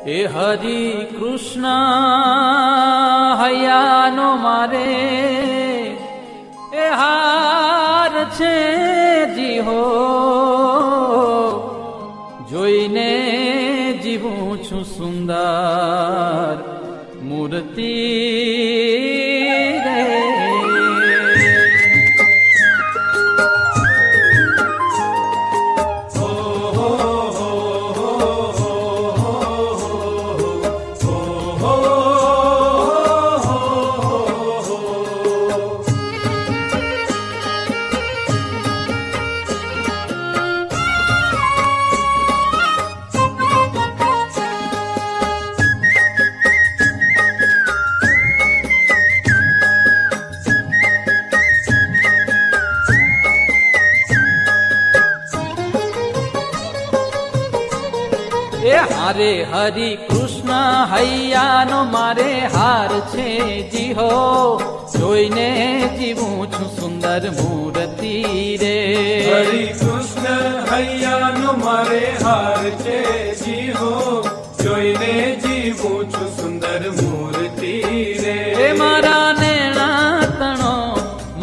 એ હરિ કૃષ્ણ હૈયાનો મારે એ હાર છે જીહો જોઈને જીવું છું સુંદર મૂર્તિ રે. એ હારે હરિ કૃષ્ણ હૈયાનો મારે હાર છે જીહો જોઈને જીવું છું સુંદર મૂર્તિ રે. હરિ કૃષ્ણ હૈયાનો મારે હાર છે જીહો જોઈને જીવું છું સુંદર મૂર્તિ રે. એ મારા નેણા તણો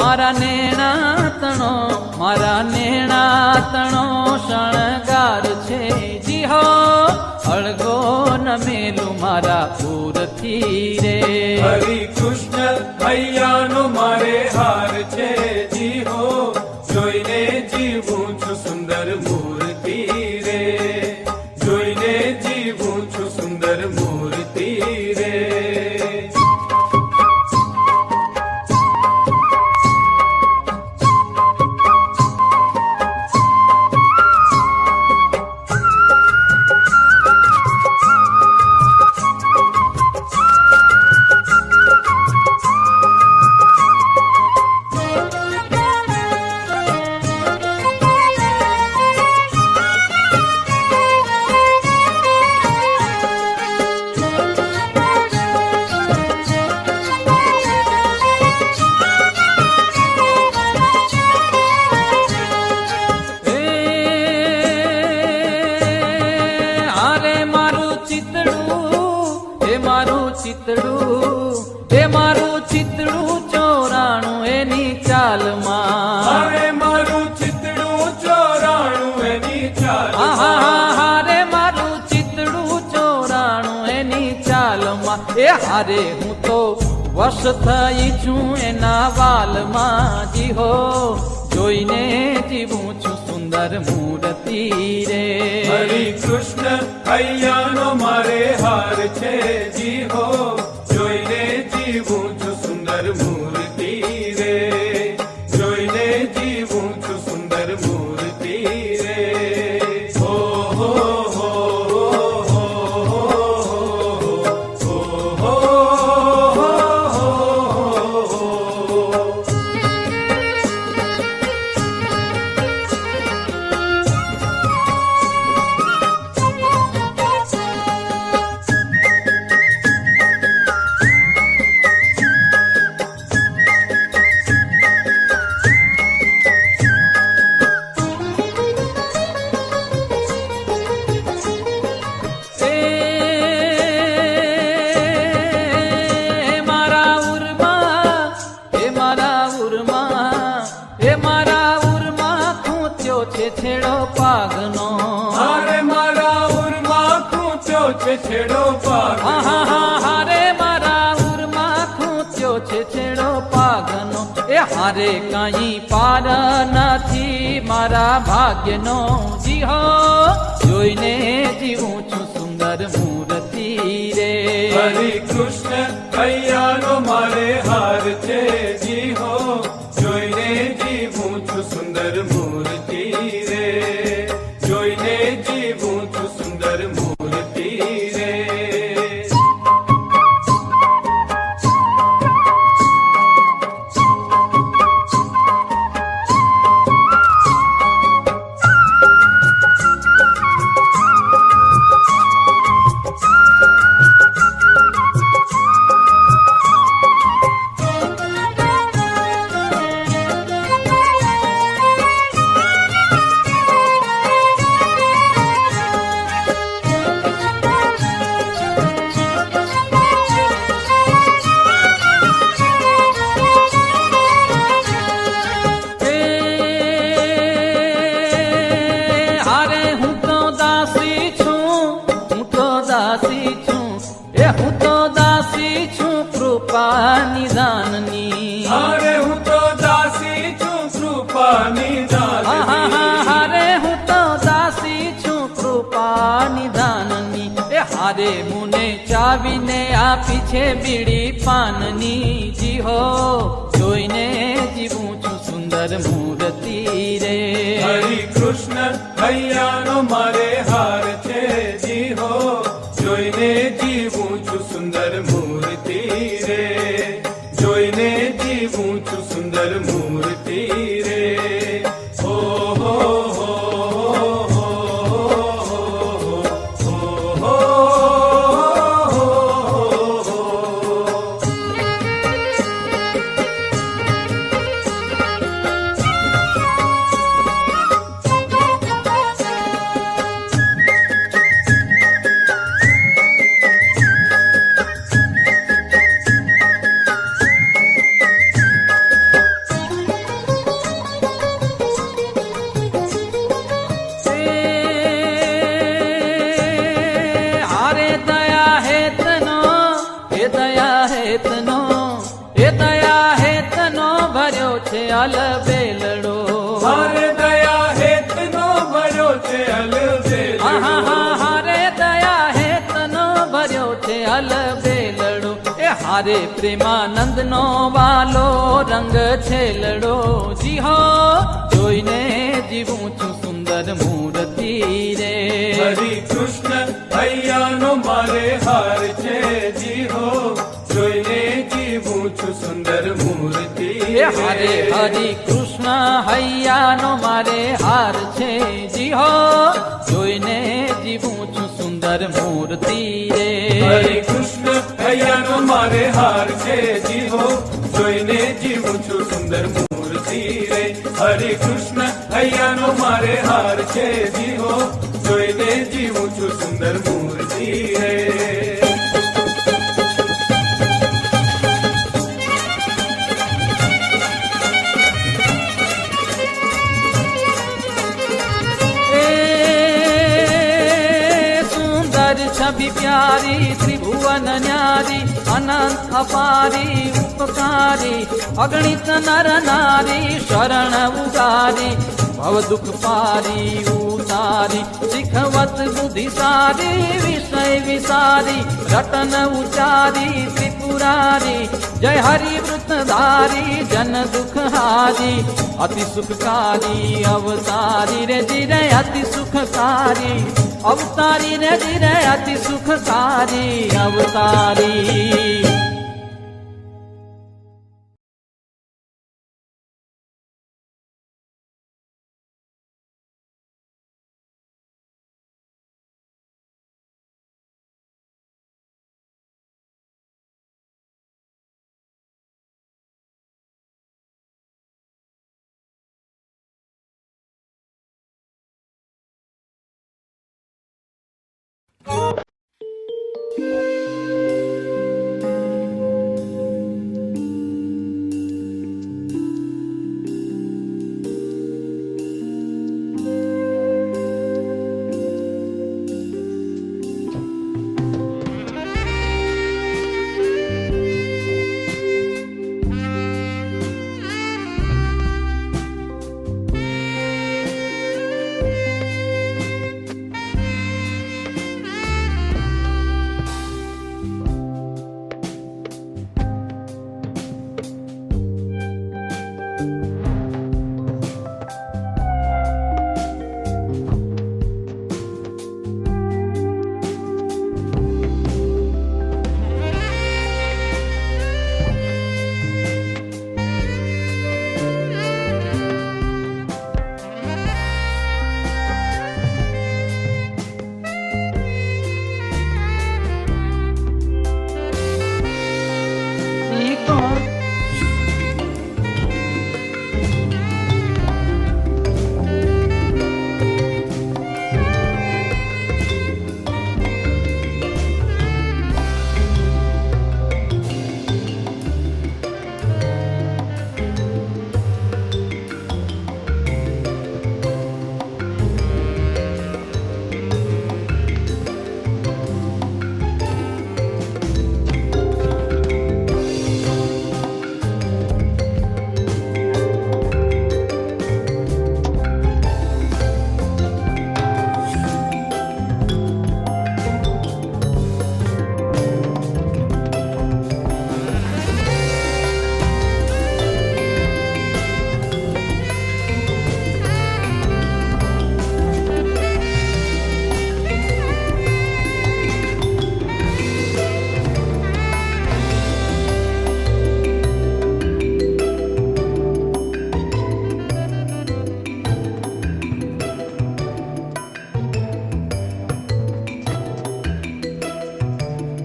મારા નેણા તણો મારા નેણા તણો શણગાર છે જીહો અળગો નમેલું મારા પૂરથી રે. હરિ કૃષ્ણ હૈયાનો મારે હાર છે જીહો જોઈને જીવું છું સુંદર મૂર્તિ રે. જોઈને જીવું છું સુંદર મૂર્તિ રે. એ મારું ચિતડું ચોરાણું એની ચાલમાં. અરે મારું ચિતડું ચોરાણું એની ચાલમાં. હારે મારું ચિતડું ચોરાણું એની ચાલમાં. એ હારે હું તો વશ થઈ છું એના વાલમાં જીહો જોઈને જીવું છું સુંદર મૂર્તિ રે. હરિ કૃષ્ણ હૈયાનો મારે હાર છે જીહો જોઈને જીવું છું સુંદર મૂર્તિ રે. જોઈને જીવું છું સુંદર મૂર્તિ રે. હો હો હો હો હો છેડો પાગનો. હારે મારા ઉરમાં ખૂંચ્યો છે છેડો પાગનો. હારે મારા ઉરમાં ખૂંચ્યો છે છેડો પાગનો. એ હારે કઈ પાર નથી મારા ભાગ્યનો જીહો જોઈને જીવું છું સુંદર મૂર્તિ રે. હરિ કૃષ્ણ હૈયાનો મારે હાર છે જીહો જોઈને જીવું છું સુંદર મૂર્તિ રે. જોઈને જીવું છું સુંદર મૂર્તિ રે. કૃપા નિધાનની એ હારે મુને ચાવીને આપી છે બીડી પાનની જી હો જોઈને જીવું છું સુંદર મૂર્તિ રે હરિ કૃષ્ણ હૈયાનો મારે હાર છે જી હો જોઈને જીવું છું સુંદર મૂર્તિ રે જોઈને જીવું છું સુંદર મૂર્તિ રે હો હો હો હો હો હારે દયા હેતનો એ દયા હેતનો એ દયા હેતનો ભર્યો છે અલબેલડો હારે દયા હેતનો ભર્યો છે અલબેલડો હારે દયા હેતનો ભર્યો છે અલબેલડો એ હારે પ્રેમાનંદનો વાલો રંગ છે લડો જી હો જોઈને જીવું છું સુંદર મૂર્તિ રે હરિ કૃષ્ણ હૈયાનો મારે હાર છે જી હો જોઈને જીવું છું સુંદર મૂર્તિ એ હારે હરિ કૃષ્ણ હૈયાનો મારે હાર છે જી હો જોઈને જીવું છું સુંદર મૂર્તિ રે હરે કૃષ્ણ હૈયાનો મારે હાર છે જી હો જોઈને જીવું છું સુંદર મૂર્તિ રે હરે કૃષ્ણ હૈયાનો મારે હાર છે જી હો જોઈને જીવું છું સુંદર મૂર્તિ રે छवि प्यारी त्रिभुवन न्यारी अनंत अपारी उपकारी अगणित नर नारी शरण उगारी भव दुख पारी उतारी शिखवत बुद्धि सारी विषय विसारी रटन उचारी त्रिपुरारी जय हरि वृतधारी जन दुख हारी अति सुखकारी अवतारी रे जिरे अति सुखकारी अवतारी रे जिरे अति सुखकारी अवतारी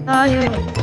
આવ્યો